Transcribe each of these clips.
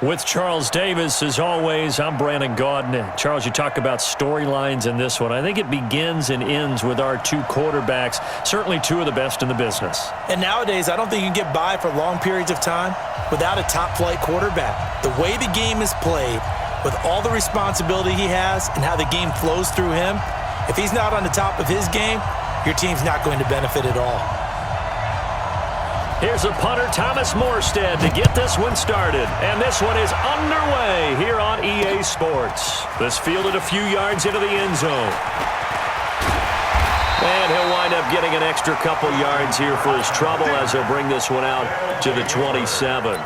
With Charles Davis, as always, I'm Brandon Gaudin. Charles, you talk about storylines in this one. I think it begins and ends with our two quarterbacks, certainly two of the best in the business. And nowadays, I don't think you can get by for long periods of time without a top-flight quarterback. The way the game is played, with all the responsibility he has and how the game flows through him, if he's not on the top of his game, your team's not going to benefit at all. Here's a punter, Thomas Morstead, to get this one started. And this one is underway here on EA Sports. This fielded a few yards into the end zone. And he'll wind up getting an extra couple yards here for his trouble as he'll bring this one out to the 27.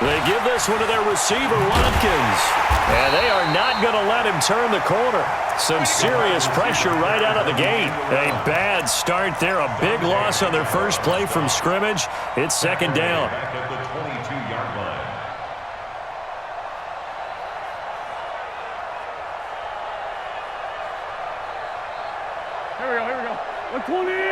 They give this one to their receiver, Watkins. And they are not going to let him turn the corner. Some serious pressure right out of the gate. A bad start there. A big loss on their first play from scrimmage. It's second down. Here we go. 120!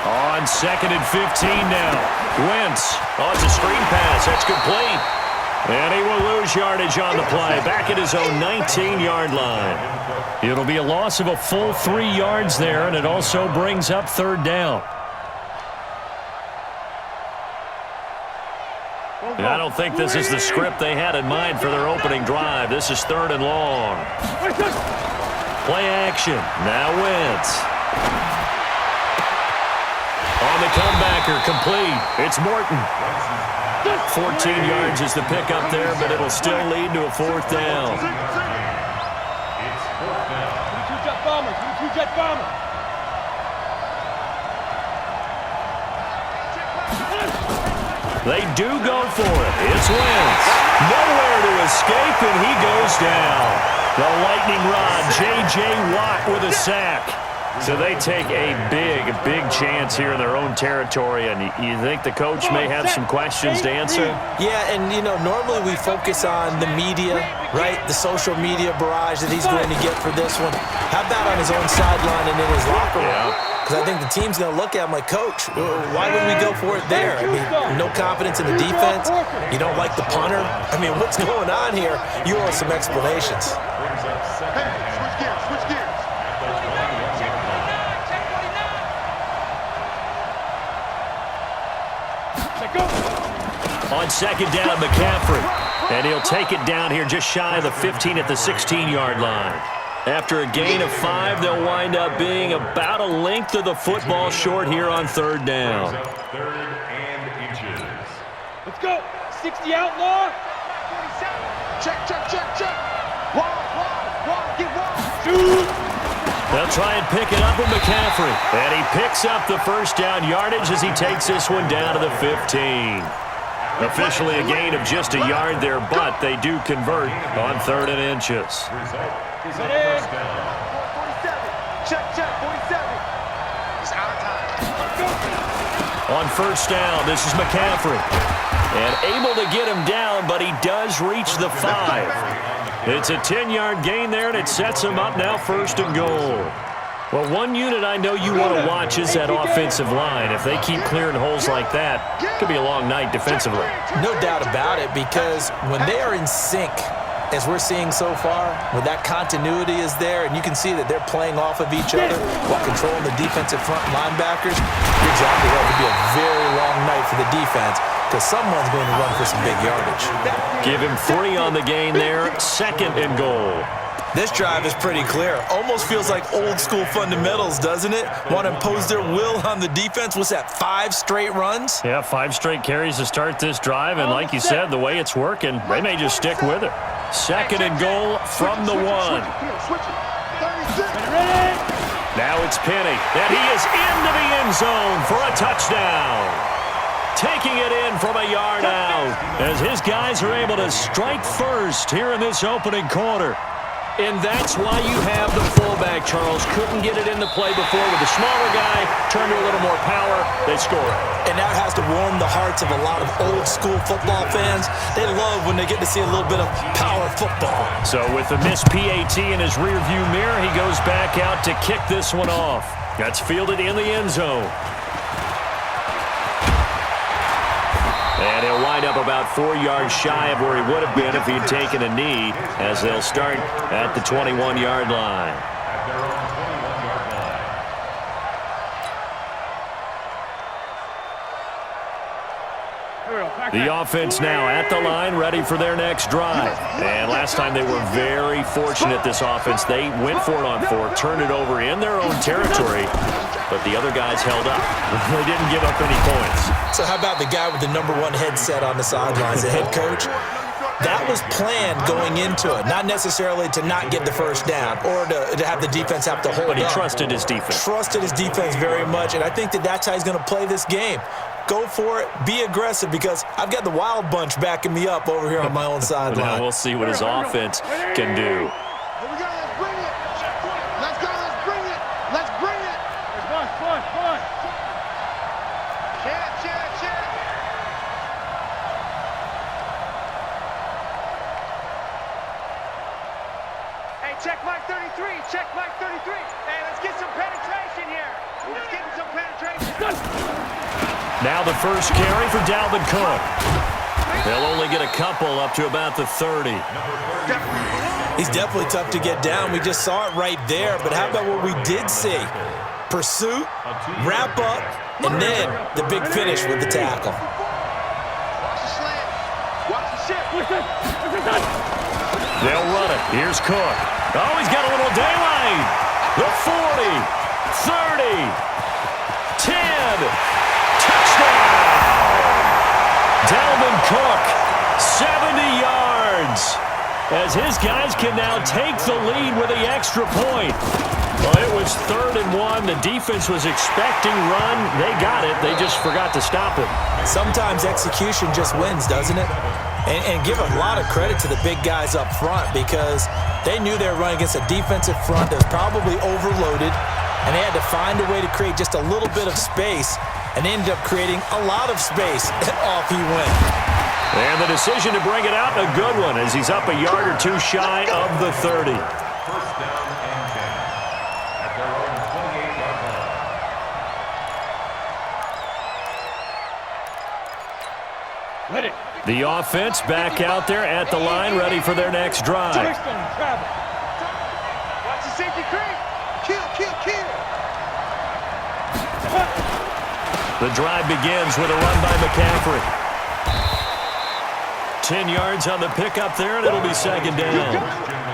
On 2nd and 15 now. Wentz. Oh, it's a screen pass. That's complete. And he will lose yardage on the play. Back at his own 19-yard line. It'll be a loss of a full 3 yards there, and it also brings up third down. I don't think this is the script they had in mind for their opening drive. This is third and long. Play action. Now Wentz. On the comebacker, complete. It's Morton. 14 yards is the pickup there, but it'll still lead to a fourth down. 22-jet bomber. 22-jet bomber. They do go for it. It's Wentz. Nowhere to escape, and he goes down. The lightning rod, J.J. Watt with a sack. So they take a big chance here in their own territory, and you think the coach may have some questions to answer? Yeah, and, normally we focus on the media, right? The social media barrage that he's going to get for this one. How about on his own sideline and in his locker room? Because I think the team's going to look at him like, Coach, why would we go for it there? I mean, no confidence in the defense. You don't like the punter. I mean, what's going on here? You owe some explanations. Switch gears. On second down, McCaffrey. And he'll take it down here just shy of the 15 at the 16-yard line. After a gain of 5, they'll wind up being about a length of the football short here on third down. Let's go. 60 outlaw. Check. Get one. Shoot. They'll try and pick it up with McCaffrey. And he picks up the first down yardage as he takes this one down to the 15. Officially a gain of just a yard there, but they do convert on 3rd and inches. Check. 47. He's out of time. On first down, this is McCaffrey. And able to get him down, but he does reach the 5. It's a 10-yard gain there, and it sets him up now 1st and goal. Well, one unit I know you want to watch is that offensive line. If they keep clearing holes like that, it could be a long night defensively. No doubt about it, because when they are in sync, as we're seeing so far, when that continuity is there, and you can see that they're playing off of each other while controlling the defensive front linebackers, you're exactly right. It could be a very long night for the defense, because someone's going to run for some big yardage. Give him 3 on the gain there, 2nd and goal. This drive is pretty clear. Almost feels like old-school fundamentals, doesn't it? Want to impose their will on the defense. What's that, 5 straight runs? Yeah, 5 straight carries to start this drive, and like you said, the way it's working, they may just stick with it. 2nd and goal from the 1. Now it's Penny, and he is into the end zone for a touchdown. Taking it in from a yard out as his guys are able to strike first here in this opening quarter. And that's why you have the fullback, Charles. Couldn't get it into play before with the smaller guy. Turned to a little more power. They score. And that has to warm the hearts of a lot of old-school football fans. They love when they get to see a little bit of power football. So with the missed PAT in his rearview mirror, he goes back out to kick this one off. That's fielded in the end zone. And he'll wind up about 4 yards shy of where he would have been if he'd taken a knee, as they'll start at the 21-yard line. The offense now at the line, ready for their next drive. And last time they were very fortunate, this offense. They went for it on 4, turned it over in their own territory, but the other guys held up. They didn't give up any points. So how about the guy with the #1 headset on the sidelines, the head coach? That was planned going into it, not necessarily to not get the first down or to have the defense have to hold But he up. trusted his defense. Trusted his defense very much, and I think that's how he's going to play this game. Go for it. Be aggressive, because I've got the wild bunch backing me up over here on my own sideline. Now we'll see what his offense can do. Here we go, let's bring it. Let's go, let's bring it. Let's bring it. Come on. Check. Hey, check Mike 33. Check Mike 33. Hey, let's get some penetration here. Let's get some penetration. Now the first carry for Dalvin Cook. They'll only get a couple up to about the 30. He's definitely tough to get down. We just saw it right there. But how about what we did see? Pursuit, wrap up, and then the big finish with the tackle. Watch the slant. Watch the shift. They'll run it. Here's Cook. Oh, he's got a little daylight. The 40, 30, 10. Touchdown! Dalvin Cook, 70 yards. As his guys can now take the lead with the extra point. Well, it was 3rd and 1. The defense was expecting run. They got it. They just forgot to stop it. Sometimes execution just wins, doesn't it? And give a lot of credit to the big guys up front, because they knew they were running against a defensive front that was probably overloaded, and they had to find a way to create just a little bit of space, and they ended up creating a lot of space, and off he went. And the decision to bring it out, a good one, as he's up a yard or two shy of the 30. First down and 10 at their own 28-yard line. Let it. The offense back out there at the line, ready for their next drive. Twist on travel. Watch the safety creep. Kill. The drive begins with a run by McCaffrey. 10 yards on the pickup there, and it'll be 2nd down.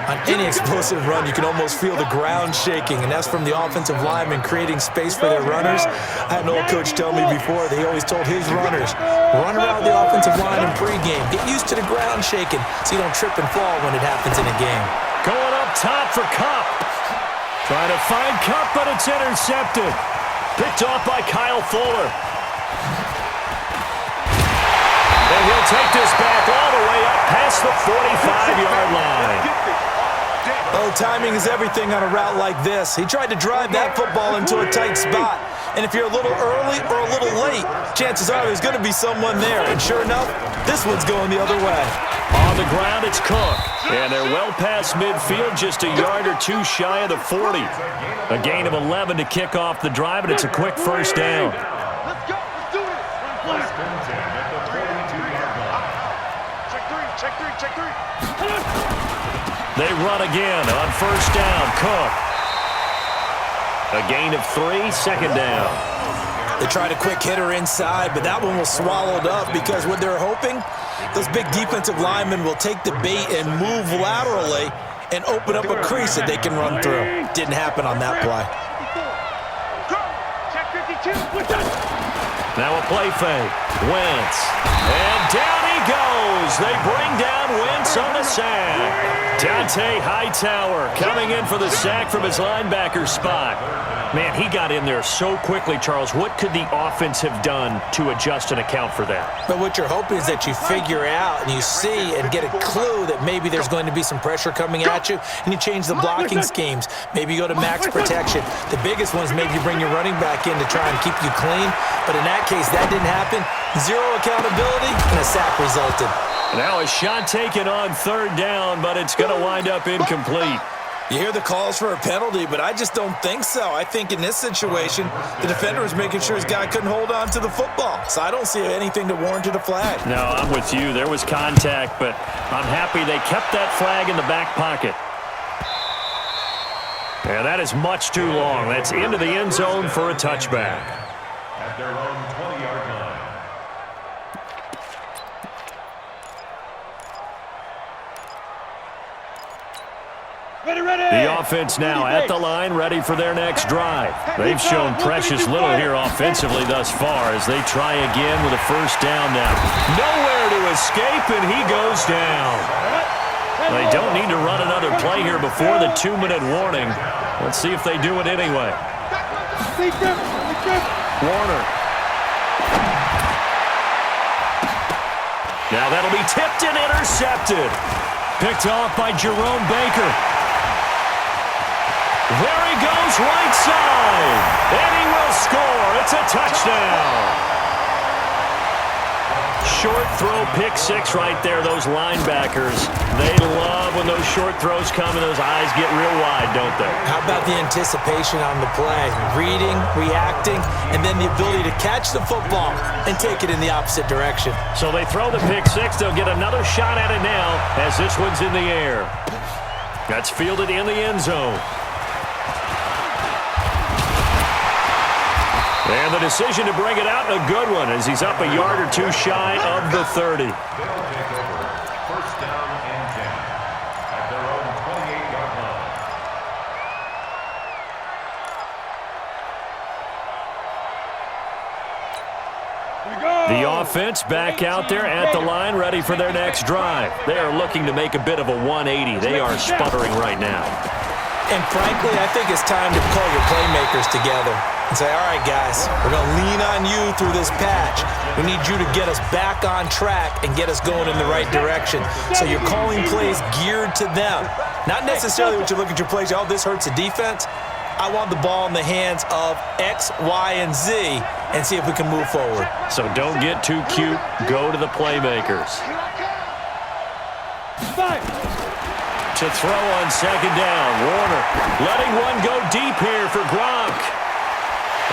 On any explosive run, you can almost feel the ground shaking, and that's from the offensive linemen creating space for their runners. I had an old coach tell me before that he always told his runners, run around the offensive line in pregame. Get used to the ground shaking so you don't trip and fall when it happens in a game. Going up top for Kupp. Trying to find Kupp, but it's intercepted. Picked off by Kyle Fuller. And he'll take this back all the way up past the 45-yard line. Oh, timing is everything on a route like this. He tried to drive that football into a tight spot. And if you're a little early or a little late, chances are there's going to be someone there. And sure enough, this one's going the other way. On the ground, it's Cook. And they're well past midfield, just a yard or two shy of the 40. A gain of 11 to kick off the drive, and it's a quick first down. Let's go. Let's do it. First and 10 at the 42-yard line. Check three. They run again on first down. Cook. A gain of 3, 2nd down. They tried a quick hitter inside, but that one was swallowed up because what they're hoping, those big defensive linemen will take the bait and move laterally and open up a crease that they can run through. Didn't happen on that play. Check 52. Now a play fake. Wentz. And down he goes. They bring down Wentz on the sack. Dante Hightower coming in for the sack from his linebacker spot. Man, he got in there so quickly, Charles. What could the offense have done to adjust and account for that? But what you're hoping is that you figure out and you see and get a clue that maybe there's going to be some pressure coming at you, and you change the blocking schemes. Maybe you go to max protection. The biggest one is maybe you bring your running back in to try and keep you clean. But in that case, that didn't happen. Zero accountability, and a sack resulted. Now a shot taken on third down, but it's going to wind up incomplete. You hear the calls for a penalty, but I just don't think so. I think in this situation, the defender was making sure his guy couldn't hold on to the football. So I don't see anything to warrant a flag. No, I'm with you. There was contact, but I'm happy they kept that flag in the back pocket. And that is much too long. That's into the end zone for a touchback. At their own 20-yard line. The offense now at the line, ready for their next drive. They've shown precious little here offensively thus far as they try again with a first down now. Nowhere to escape, and he goes down. They don't need to run another play here before the 2-minute warning. Let's see if they do it anyway. Warner. Now that'll be tipped and intercepted. Picked off by Jerome Baker. There he goes, right side. And he will score. It's a touchdown. Short throw, pick six right there. Those linebackers, they love when those short throws come and those eyes get real wide, don't they? How about the anticipation on the play? Reading, reacting, and then the ability to catch the football and take it in the opposite direction. So they throw the pick six. They'll get another shot at it now as this one's in the air. That's fielded in the end zone. And the decision to bring it out, a good one, as he's up a yard or two shy of the 30. They'll take over. First down and 10. At their own 28-yard line. The offense back out there at the line, ready for their next drive. They are looking to make a bit of a 180. They are sputtering right now. And frankly, I think it's time to call your playmakers together and say, all right, guys, we're going to lean on you through this patch. We need you to get us back on track and get us going in the right direction. So you're calling plays geared to them. Not necessarily what you look at your plays, oh, this hurts the defense. I want the ball in the hands of X, Y, and Z and see if we can move forward. So don't get too cute. Go to the playmakers. To throw on second down, Warner letting one go deep here for Gronk.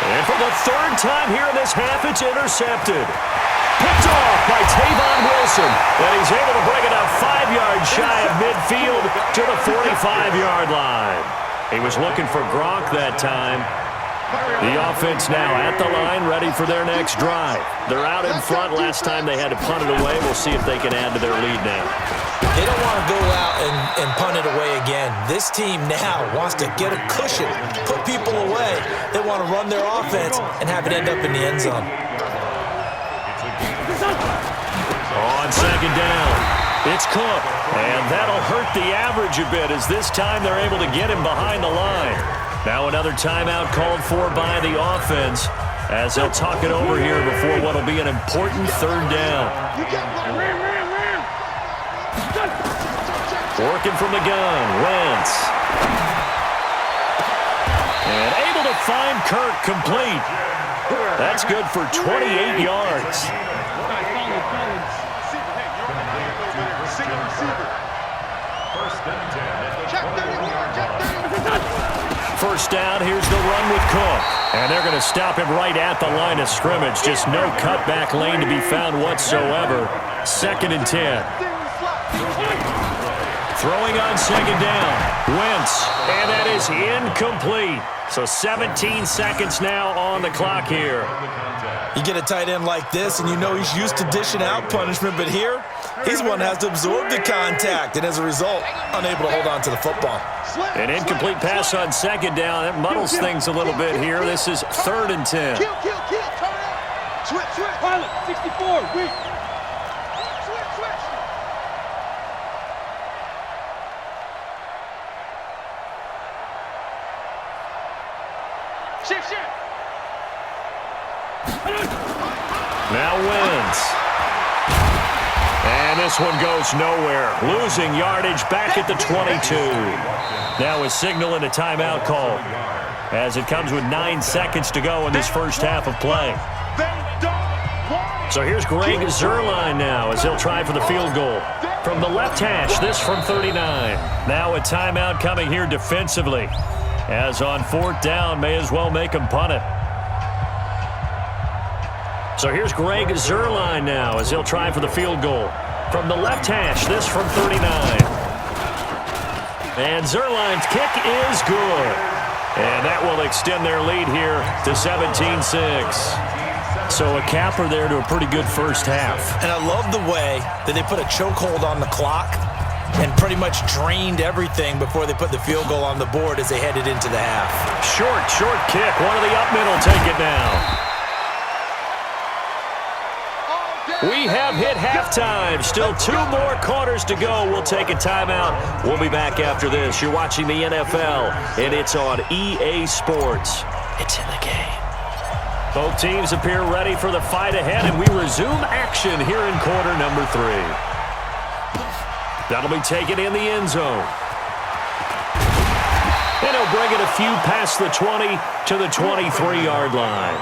And for the third time here in this half, it's intercepted. Picked off by Tavon Wilson. And he's able to bring it up 5 yards shy of midfield to the 45-yard line. He was looking for Gronk that time. The offense now at the line, ready for their next drive. They're out in front. Last time they had to punt it away. We'll see if they can add to their lead now. They don't want to go out and punt it away again. This team now wants to get a cushion, put people away. They want to run their offense and have it end up in the end zone. On second down, it's Cook. And that'll hurt the average a bit as this time they're able to get him behind the line. Now another timeout called for by the offense as they'll talk it over here before what will be an important third down. Working from the gun, Wentz. And able to find Kirk complete. That's good for 28 yards. First down, here's the run with Cook. And they're going to stop him right at the line of scrimmage. Just no cutback lane to be found whatsoever. 2nd and 10. Throwing on second down, Wentz, and that is incomplete. So 17 seconds now on the clock here. You get a tight end like this, and you know he's used to dishing out punishment, but here, he's one that has to absorb the contact, and as a result, unable to hold on to the football. An incomplete pass on second down. That muddles things a little bit here. This is 3rd and 10. Kill, turn out. Switch. Pilot, 64, weak. Switch. Shift, shift. Now wins. And this one goes nowhere. Losing yardage back at the 22. Now a signal and a timeout call as it comes with 9 seconds to go in this first half of play. So here's Greg Zuerlein now as he'll try for the field goal. From the left hash, this from 39. Now a timeout coming here defensively. As on 4th down, may as well make him punt it. So here's Greg Zuerlein now as he'll try for the field goal. From the left hash, this from 39. And Zuerlein's kick is good. And that will extend their lead here to 17-6. So a capper there to a pretty good first half. And I love the way that they put a chokehold on the clock and pretty much drained everything before they put the field goal on the board as they headed into the half. Short kick. One of the up middle take it now. We have hit halftime. Still 2 more quarters to go. We'll take a timeout. We'll be back after this. You're watching the NFL, and it's on EA Sports. It's in the game. Both teams appear ready for the fight ahead, and we resume action here in quarter number 3. That'll be taken in the end zone. And he'll bring it a few past the 20 to the 23-yard line.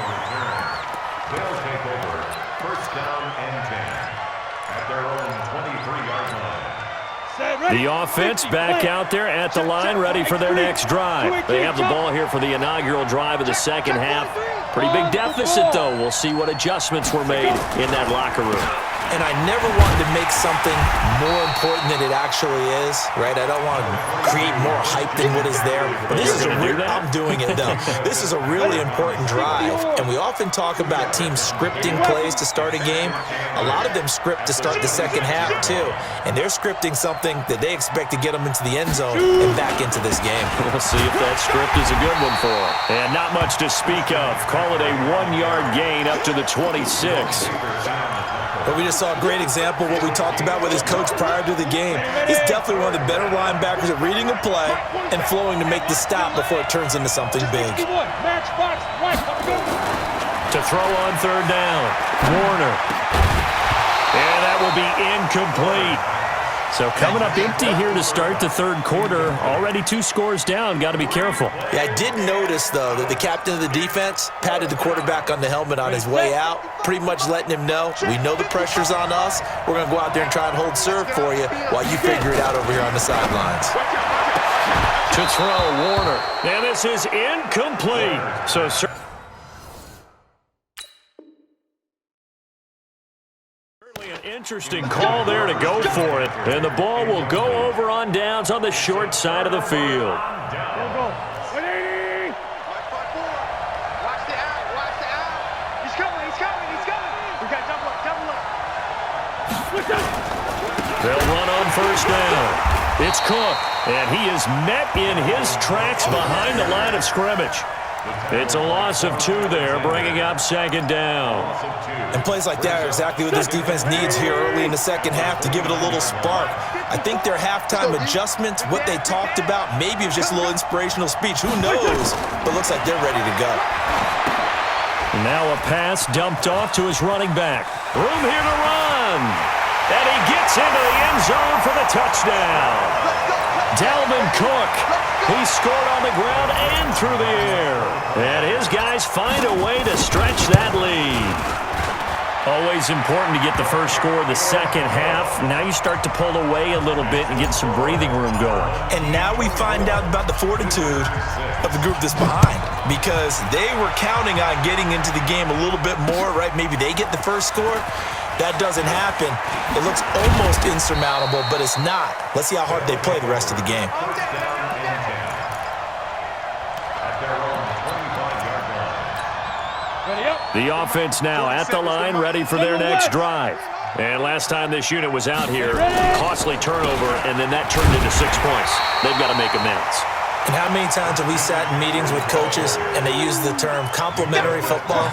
They'll take over. First down and 10 at their own 23-yard line. The offense back out there at the line, ready for their next drive. They have the ball here for the inaugural drive of the second half. Pretty big deficit, though. We'll see what adjustments were made in that locker room. And I never wanted to make something more important than it actually is, right? I don't want to create more hype than what is there. But this is I'm doing it, though. This is a really important drive. And we often talk about teams scripting plays to start a game. A lot of them script to start the second half, too. And they're scripting something that they expect to get them into the end zone and back into this game. We'll see if that script is a good one for them. And not much to speak of. Call it a 1-yard gain up to the 26. But we just saw a great example of what we talked about with his coach prior to the game. He's definitely one of the better linebackers at reading a play and flowing to make the stop before it turns into something big. To throw on 3rd down, Warner. And that will be incomplete. So coming up empty here to start the 3rd quarter. Already 2 scores down. Got to be careful. Yeah, I did notice, though, that the captain of the defense patted the quarterback on the helmet on his way out, pretty much letting him know, we know the pressure's on us. We're going to go out there and try and hold serve for you while you figure it out over here on the sidelines. To throw, Warner. And this is incomplete. So interesting call there to go for it. And the ball will go over on downs on the short side of the field. Watch the out, watch the out. He's coming. We got double up. They'll run on 1st down. It's Cook, and he is met in his tracks behind the line of scrimmage. It's a loss of 2 there, bringing up 2nd down. And plays like that are exactly what this defense needs here early in the second half to give it a little spark. I think their halftime adjustments, what they talked about, maybe it was just a little inspirational speech. Who knows? But it looks like they're ready to go. Now a pass dumped off to his running back. Room here to run. And he gets into the end zone for the touchdown. Dalvin Cook. He scored on the ground and through the air. And his guys find a way to stretch that lead. Always important to get the first score of the second half. Now you start to pull away a little bit and get some breathing room going. And now we find out about the fortitude of the group that's behind, because they were counting on getting into the game a little bit more, right? Maybe they get the first score. That doesn't happen. It looks almost insurmountable, but it's not. Let's see how hard they play the rest of the game. The offense now at the line, ready for their next drive. And last time this unit was out here, costly turnover, and then that turned into 6 points. They've got to make amends. And how many times have we sat in meetings with coaches and they use the term complementary football?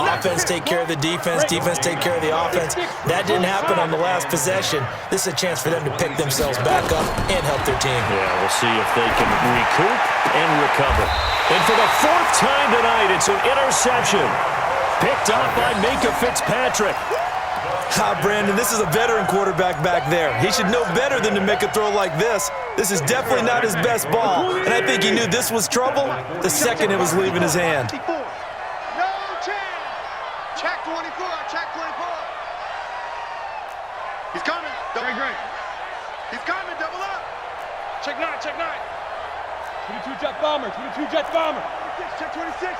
Offense take care of the defense, defense take care of the offense. That didn't happen on the last possession. This is a chance for them to pick themselves back up and help their team. Yeah, we'll see if they can recoup and recover. And for the fourth time tonight, it's an interception. Picked up by Minkah Fitzpatrick. Brandon, this is a veteran quarterback back there. He should know better than to make a throw like this. This is definitely not his best ball, and I think he knew this was trouble the second it was leaving his hand. No chance. Check 24, check 24. He's coming. Great. He's coming, double up. Check 9, check 9. 22 jet bomber, 22 jet bomber. 26, check 26.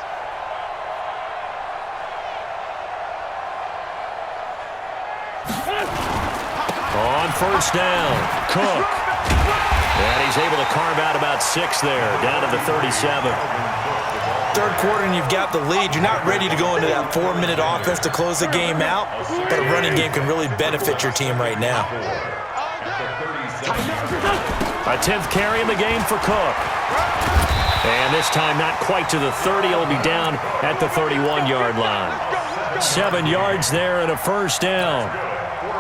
On first down, Cook. And he's able to carve out about 6 there, down to the 37. Third quarter and you've got the lead. You're not ready to go into that 4-minute offense to close the game out, but a running game can really benefit your team right now. A 10th carry in the game for Cook. And this time not quite to the 30. He'll be down at the 31-yard line. 7 yards there and a first down.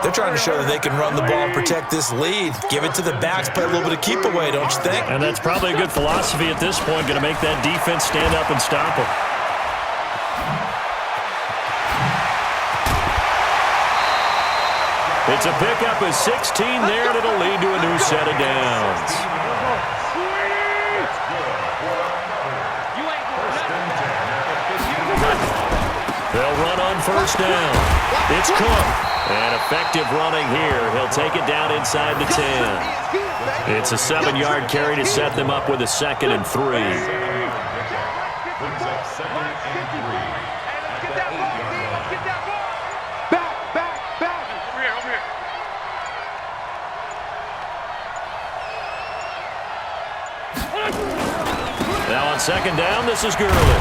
They're trying to show that they can run the ball and protect this lead. Give it to the backs, play a little bit of keep away, don't you think? And that's probably a good philosophy at this point, going to make that defense stand up and stop them. It's a pickup of 16 there, and it'll lead to a new set of downs. They'll run on first down. It's Cook. And effective running here. He'll take it down inside the 10. It's a 7-yard carry to set them up with a 2nd and 3. Brings up 2nd and 3. Back. Over here. Now on 2nd down, this is Gurley.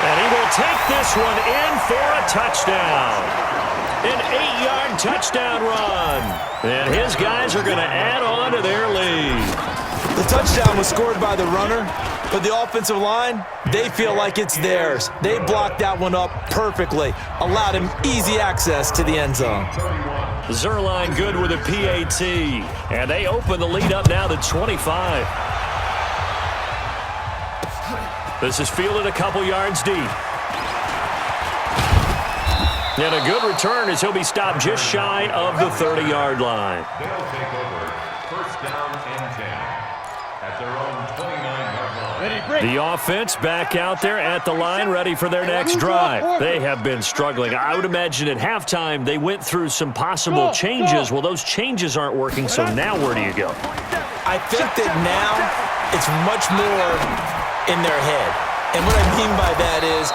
And he will take this one in for a touchdown. An 8-yard touchdown run. And his guys are going to add on to their lead. The touchdown was scored by the runner, but the offensive line, they feel like it's theirs. They blocked that one up perfectly, allowed him easy access to the end zone. Zerline good with a PAT. And they open the lead up now to 25. This is fielded a couple yards deep. And a good return as he'll be stopped just shy of the 30-yard line. They'll take over first down and 10 at their own 29-yard line. The offense back out there at the line, ready for their next drive. They have been struggling. I would imagine at halftime they went through some possible changes. Well, those changes aren't working, so now where do you go? I think that now it's much more in their head. And what I mean by that is,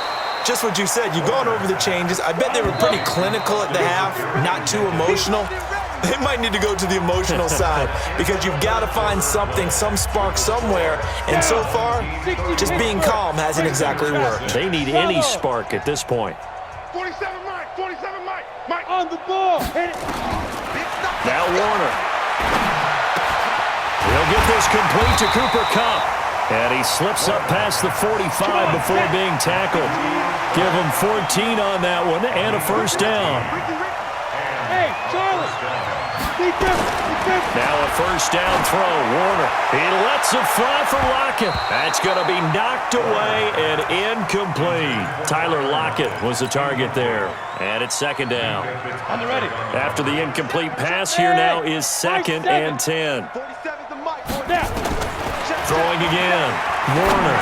just what you said, you've gone over the changes. I bet they were pretty clinical at the half, not too emotional. They might need to go to the emotional side because you've got to find something, some spark somewhere. And so far, just being calm hasn't exactly worked. They need any spark at this point. 47 Mike. Mike. On the ball. Hit it. Now Warner. He'll get this complete to Cooper Kupp. And he slips up past the 45 before being tackled. Give him 14 on that one and a first down. Hey, Charlie. Now a first down throw. Warner. He lets it fly for Lockett. That's going to be knocked away and incomplete. Tyler Lockett was the target there. And it's 2nd down. On the ready. After the incomplete pass, here now is 2nd and 10. 47's the Mike. Throwing again. Warner.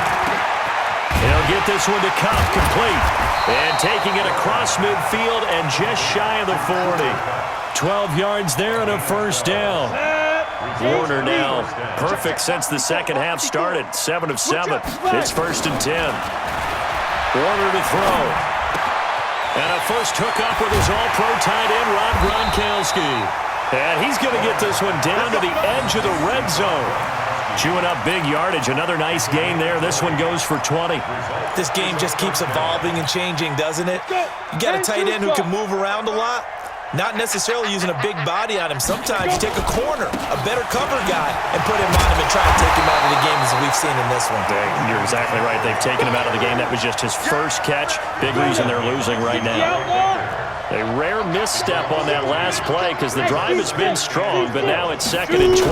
He'll get this one to Kupp, complete. And taking it across midfield and just shy of the 40. 12 yards there and a first down. Warner now perfect since the second half started. 7 of 7. It's 1st and 10. Warner to throw. And a first hookup with his all-pro tight end, Rob Gronkowski. And he's going to get this one down to the edge of the red zone. Chewing up big yardage. Another nice gain there. This one goes for 20. This game just keeps evolving and changing, doesn't it? You got a tight end who can move around a lot. Not necessarily using a big body on him. Sometimes you take a corner, a better cover guy, and put him on him and try to take him out of the game as we've seen in this one. You're exactly right. They've taken him out of the game. That was just his first catch. Big reason they're losing right now. A rare misstep on that last play because the drive has been strong, but now it's 2nd and 12.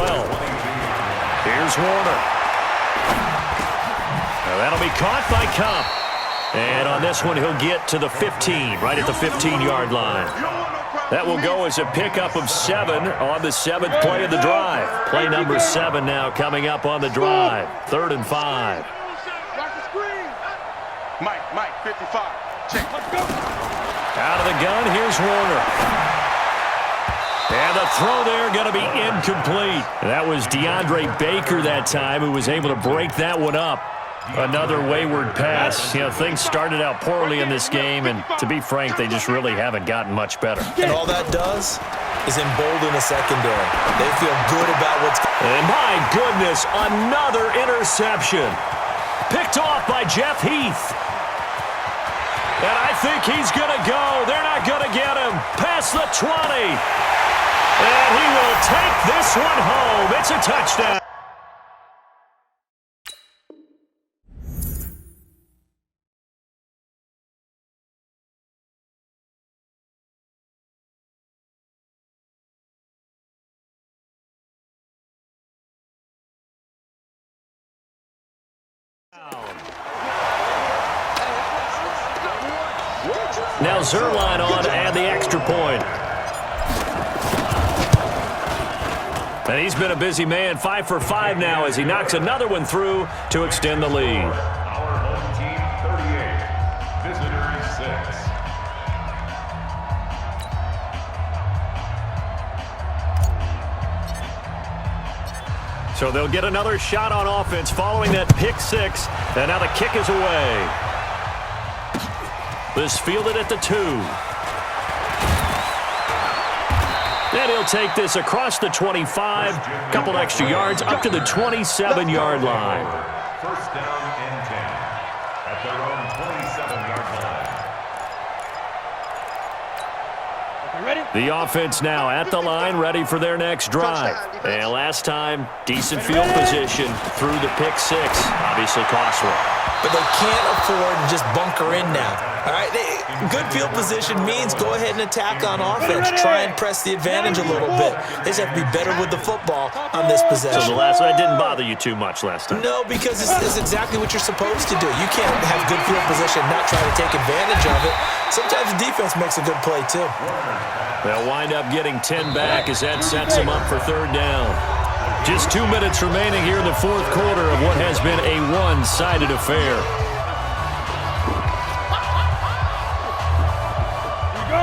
Here's Warner. Now that'll be caught by Cup. And on this one, he'll get to the 15, right at the 15-yard line. That will go as a pickup of 7 on the 7th play of the drive. Play number 7 now coming up on the drive. 3rd and 5. Mike, 55. Check. Let's go. Out of the gun, here's Warner. And the throw there going to be incomplete. That was DeAndre Baker that time who was able to break that one up. Another wayward pass. You know, things started out poorly in this game, and to be frank, they just really haven't gotten much better. And all that does is embolden the secondary. They feel good about what's going on. And my goodness, another interception. Picked off by Jeff Heath. And I think he's going to go. They're not going to get him. Past the 20. And he will take this one home. It's a touchdown. Now Zerline on and the extra point. And he's been a busy man, 5 for 5 now as he knocks another one through to extend the lead. Our home team 38, visitors 6. So they'll get another shot on offense following that pick 6. And now the kick is away. This fielded at the 2. And he'll take this across the 25, couple extra yards, up to the 27-yard line. First down and 10 at their own 27-yard line. Ready? The offense now at the line, ready for their next drive. And last time, decent field position through the pick 6. Obviously costly. But they can't afford to just bunker in now. All right, good field position means go ahead and attack on offense. Try and press the advantage a little bit. They just have to be better with the football on this possession. So the last one didn't bother you too much last time? No, because it's exactly what you're supposed to do. You can't have good field position and not try to take advantage of it. Sometimes the defense makes a good play, too. They'll wind up getting 10 back as that sets them up for 3rd down. Just 2 minutes remaining here in the 4th quarter of what has been a one-sided affair.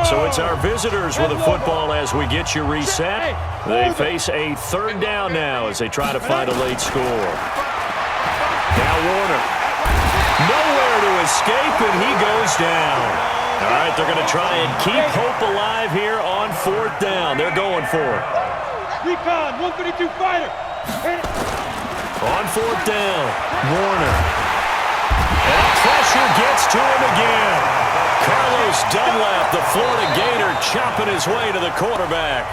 So it's our visitors with the football as we get you reset. They face a 3rd down now as they try to find a late score. Now Warner. Nowhere to escape, and he goes down. All right, they're going to try and keep hope alive here on 4th down. They're going for it. Recon, 152 fighter. On 4th down, Warner. And pressure gets to him again. Carlos Dunlap, the Florida Gator, chopping his way to the quarterback.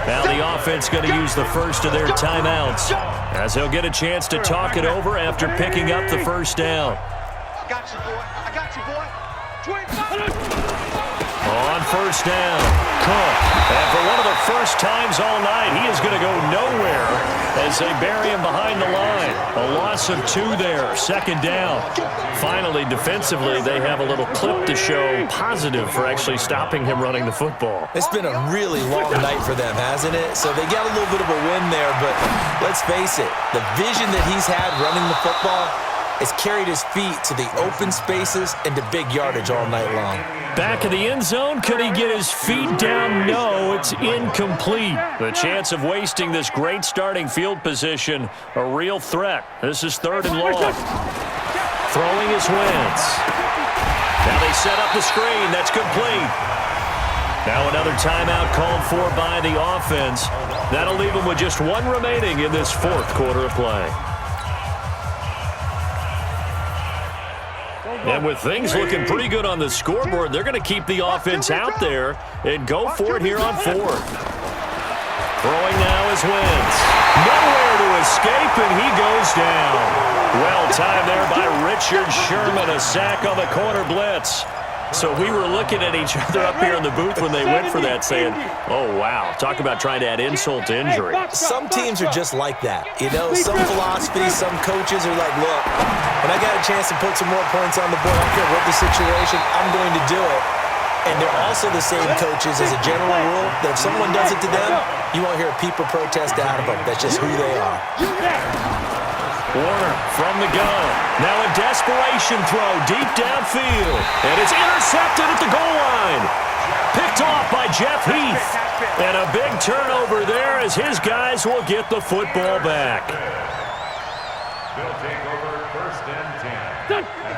Now the offense going to use the first of their timeouts as he'll get a chance to talk it over after picking up the 1st down. I got you, boy. I got you, boy. On 1st down, Cook. And for one of the first times all night, he is going to go nowhere as they bury him behind the line. A loss of 2 there, 2nd down. Finally, defensively, they have a little clip to show positive for actually stopping him running the football. It's been a really long night for them, hasn't it? So they got a little bit of a win there, but let's face it, the vision that he's had running the football has carried his feet to the open spaces and to big yardage all night long. Back of the end zone, could he get his feet down? No, it's incomplete. The chance of wasting this great starting field position, a real threat. This is 3rd and long. Throwing is Wentz. Now they set up the screen. That's complete. Now another timeout called for by the offense. That'll leave them with just 1 remaining in this 4th quarter of play. And with things looking pretty good on the scoreboard, they're going to keep the offense out there and go for it here on fourth. Throwing now is Wentz. Nowhere to escape, and he goes down. Well timed there by Richard Sherman, a sack on the corner blitz. So we were looking at each other up here in the booth when they went for that, saying, oh, wow, talk about trying to add insult to injury. Some teams are just like that. You know, some philosophies, some coaches are like, look, when I got a chance to put some more points on the board, I don't care what the situation, I'm going to do it. And they're also the same coaches as a general rule that if someone does it to them, you won't hear a peep or protest out of them. That's just who they are. Warner from the gun. Now a desperation throw deep downfield. And it's intercepted at the goal line. Picked off by Jeff Heath. And a big turnover there as his guys will get the football back. They'll take over first and 10.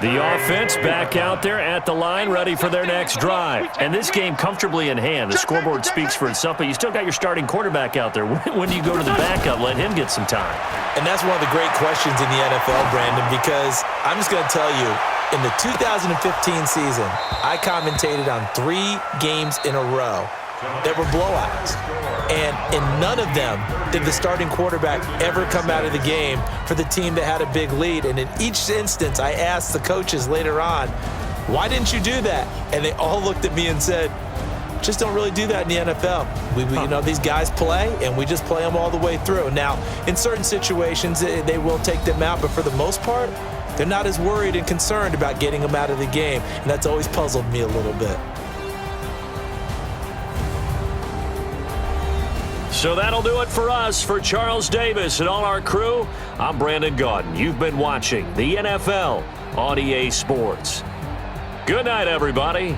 The offense back out there at the line, ready for their next drive. And this game comfortably in hand. The scoreboard speaks for itself, but you still got your starting quarterback out there. When do you go to the backup, let him get some time? And that's one of the great questions in the NFL, Brandon, because I'm just going to tell you, in the 2015 season, I commentated on 3 games in a row that were blowouts. And in none of them did the starting quarterback ever come out of the game for the team that had a big lead. And in each instance, I asked the coaches later on, why didn't you do that? And they all looked at me and said, just don't really do that in the NFL. You know, these guys play, and we just play them all the way through. Now, in certain situations, they will take them out, but for the most part, they're not as worried and concerned about getting them out of the game. And that's always puzzled me a little bit. So that'll do it for us. For Charles Davis and all our crew, I'm Brandon Gaudin. You've been watching the NFL on EA Sports. Good night, everybody.